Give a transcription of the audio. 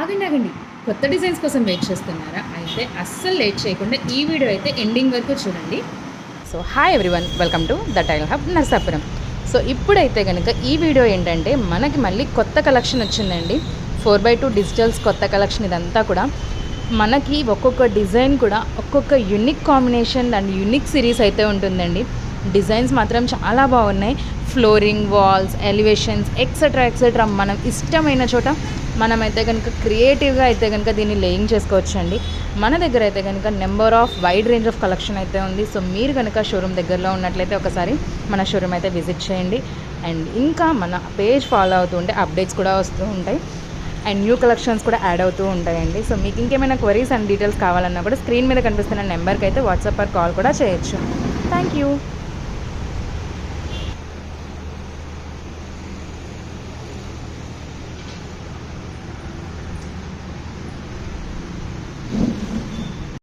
ఆగండి. కొత్త డిజైన్స్ కోసం వెయిట్ చేస్తున్నారా? అయితే అస్సలు లేట్ చేయకుండా ఈ వీడియో అయితే ఎండింగ్ వరకు చూడండి. So hi everyone, welcome to the tile hub Narsapuram. So ఇప్పుడైతే కనుక ఈ వీడియో ఏంటంటే మనకి మళ్ళీ కొత్త కలెక్షన్ వచ్చిందండి. 4x2 డిజిటల్స్ కొత్త కలెక్షన్. ఇదంతా కూడా మనకి ఒక్కొక్క డిజైన్ కూడా ఒక్కొక్క unique combination and unique series అయితే ఉంటుందండి. డిజైన్స్ మాత్రం చాలా బాగున్నాయి. ఫ్లోరింగ్, వాల్స్, ఎలివేషన్స్ ఎక్సెట్రా మనం ఇష్టమైన చోట మనమైతే కనుక క్రియేటివ్గా అయితే కనుక దీన్ని లేయింగ్ చేసుకోవచ్చు అండి. మన దగ్గర అయితే కనుక number of wide range of collection అయితే ఉంది. సో మీరు కనుక షోరూమ్ దగ్గరలో ఉన్నట్లయితే ఒకసారి మన షోరూమ్ అయితే విజిట్ చేయండి. అండ్ ఇంకా మన పేజ్ ఫాలో అవుతూ ఉంటే అప్డేట్స్ కూడా వస్తూ ఉంటాయి అండ్ న్యూ కలెక్షన్స్ కూడా యాడ్ అవుతూ ఉంటాయండి. సో మీకు ఇంకేమైనా క్వరీస్ అండ్ డీటెయిల్స్ కావాలన్నా కూడా స్క్రీన్ మీద కనిపిస్తున్న నెంబర్కి అయితే వాట్సాప్ ఆర్ కాల్ కూడా చేయొచ్చు. Thank you.